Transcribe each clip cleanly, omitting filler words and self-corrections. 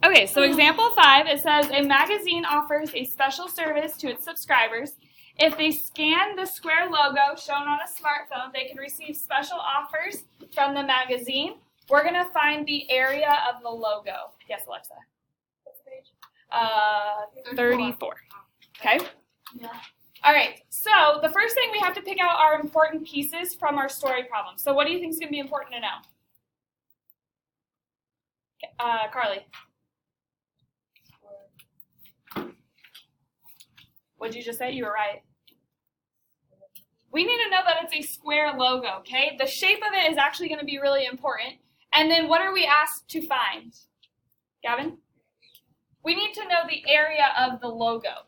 Okay, so example 5, it says a magazine offers a special service to its subscribers. If they scan the square logo shown on a smartphone, they can receive special offers from the magazine. We're going to find the area of the logo. Yes, Alexa. What's the page? 34. Okay? Yeah. All right, so the first thing we have to pick out are important pieces from our story problem. So what do you think is going to be important to know? Carly. What did you just say? You were right. We need to know that it's a square logo, okay? The shape of it is actually going to be really important. And then what are we asked to find? Gavin? We need to know the area of the logo.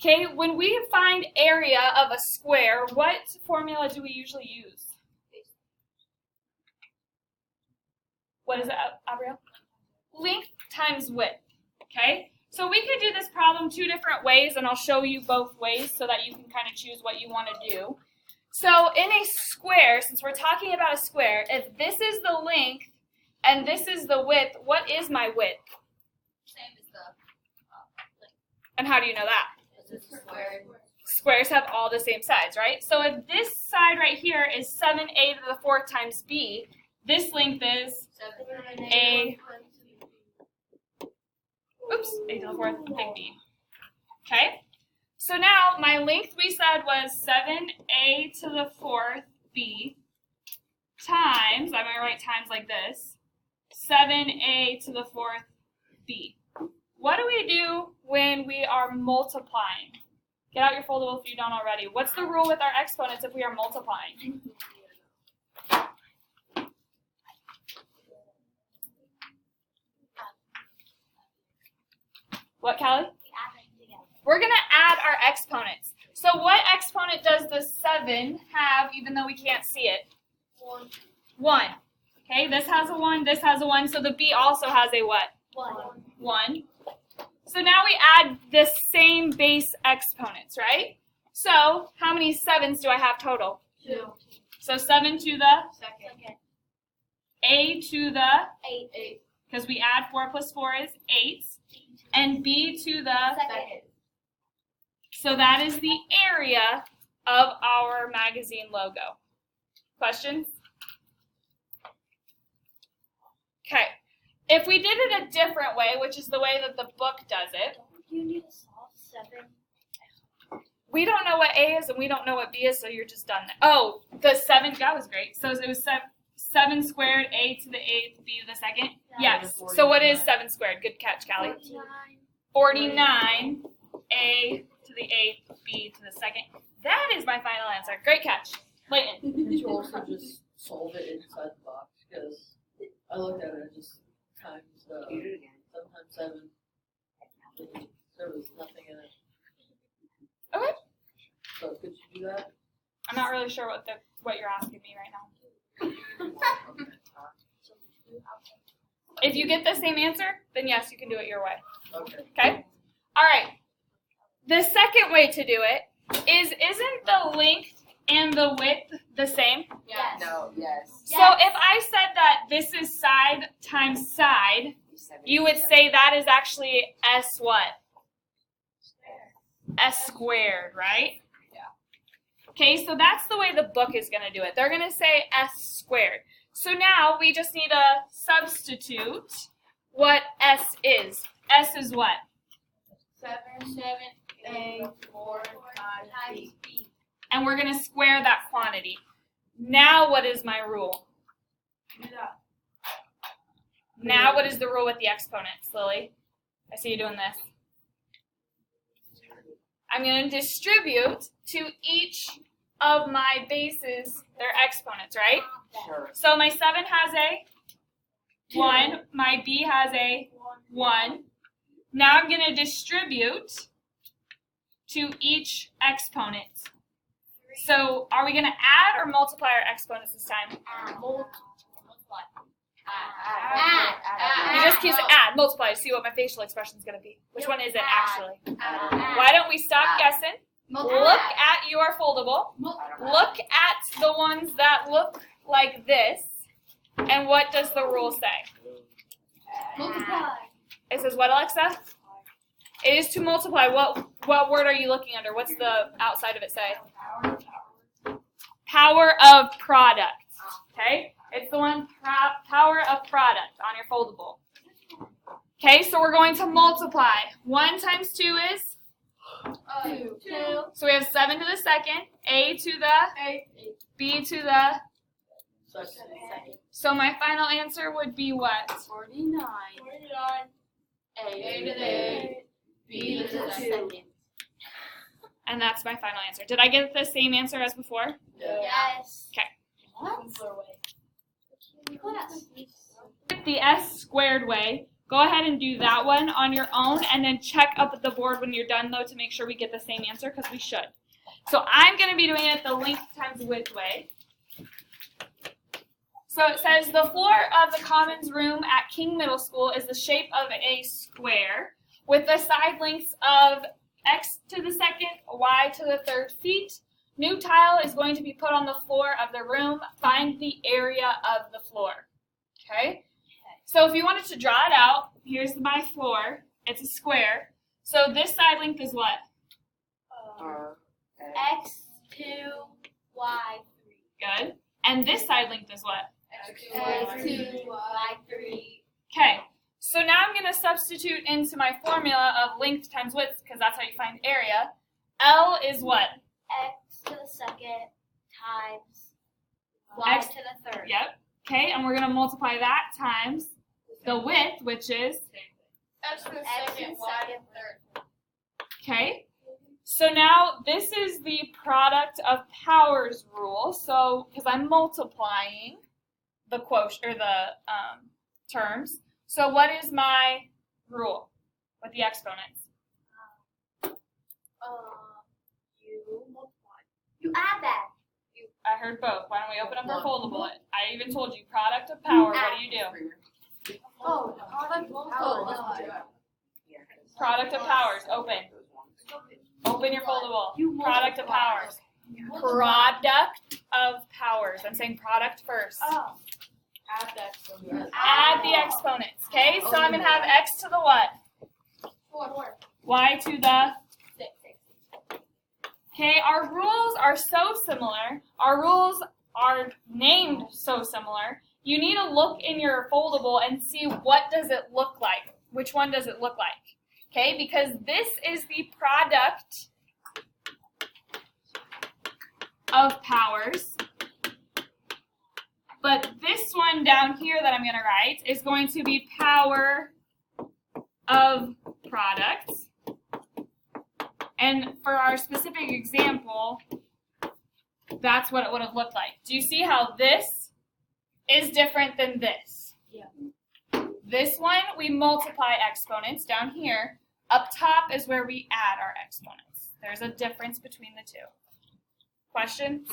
Okay, when we find area of a square, what formula do we usually use? What is it, Abriel? Length times width, okay? So we could do this problem 2 different ways, and I'll show you both ways so that you can kind of choose what you want to do. So in a square, since we're talking about a square, if this is the length and this is the width, what is my width? Same as the length. And how do you know that? It's a square. Squares have all the same sides, right? So if this side right here is 7a to the 4th times b, this length is a, a to the 4th big B. Okay? So now my length we said was 7a to the 4th b times, I'm going to write times like this, 7a to the 4th b. What do we do when we are multiplying? Get out your foldable if you don't already. What's the rule with our exponents if we are multiplying? What, Callie? We're going to add our exponents. So what exponent does the 7 have even though we can't see it? 1. Okay, this has a 1, this has a 1, so the B also has a what? 1. So now we add the same base exponents, right? So how many 7s do I have total? 2. So 7 to the Second. A to the, 8. because we add 4 plus 4 is 8, and B to the, Second. so that is the area of our magazine logo. Questions? Okay. If we did it a different way, which is the way that the book does it, You need to solve 7. we don't know what A is and we don't know what B is, so you're just done. Oh, the 7, that was great. So it was 7 squared, A to the 8th, B to the 2nd? Yes. So what is 7 squared? Good catch, Callie. 49, A to the 8th, B to the 2nd. That is my final answer. Great catch. Layton. Did you also just solve it inside the box? Because I looked at it and just times sometimes 7. There was nothing in it. Okay. So could you do that? I'm not really sure what you're asking me right now. If you get the same answer, then yes, you can do it your way. Okay. Okay? All right. The second way to do it is, isn't the length and the width the same? Yes. No, yes. So if I said that this is side times side, you would say that is actually S what? S squared, right? Yeah. Okay, so that's the way the book is going to do it. They're going to say S squared. So now we just need to substitute what S is. S is what? 7, 4 times B. And we're going to square that quantity. Now what is my rule? Now what is the rule with the exponents, Lily? I see you doing this. I'm going to distribute to each of my bases their exponents, right? Sure. So my 7 has a 1, my B has a 1. Now I'm going to distribute to each exponent. So are we going to add or multiply our exponents this time? You just keep saying add, multiply to see what my facial expression is going to be. Which one is it actually? Why don't we stop guessing? Look at your foldable. Look at the ones that look like this. And what does the rule say? Multiply. It says says what, Alexa? It is to multiply. What word are you looking under? What's the outside of it say? Power of product. Okay? It's the one power of product on your foldable. Okay, so we're going to multiply. 1 times 2 is? 2. So we have 7 to the second, a to the, b to the. Second. So my final answer would be what? 49. A to the 8. B to the 2. And that's my final answer. Did I get the same answer as before? Yeah. Yes. Okay. What? The S squared way. Go ahead and do that one on your own, and then check up at the board when you're done, though, to make sure we get the same answer, because we should. So I'm going to be doing it the length times width way. So it says the floor of the commons room at King Middle School is the shape of a square with the side lengths of x to the second, y to the third feet. New tile is going to be put on the floor of the room. Find the area of the floor. Okay? So if you wanted to draw it out, here's my floor. It's a square. So this side length is what? X2, Y3. Good. And this side length is what? X2, Y3. Okay. So now I'm going to substitute into my formula of length times width, because that's how you find area. L is what? X to the second times Y X- to the third. Yep. Okay, and we're going to multiply that times the width, which is, X to the second, Y to the third. okay. So now this is the product of powers rule. So, because I'm multiplying the quotient or the terms. So what is my rule with the exponents? You multiply. You add that. I heard both. Why don't we open up our foldable? I even told you product of power. What do you do? Oh, product Product of powers. Open. Open your foldable. Product of powers. Product of powers. I'm saying product first. Oh. Add the exponents. Okay, so I'm going to have x to the what? 4. Y to the. 6. Okay, our rules are so similar. Our rules are named so similar. You need to look in your foldable and see what does it look like. Which one does it look like? Okay, because this is the product of powers. But this one down here that I'm going to write is going to be power of products. And for our specific example, that's what it would have looked like. Do you see how this is different than this? Yeah. This one, we multiply exponents down here. Up top is where we add our exponents. There's a difference between the two. Questions?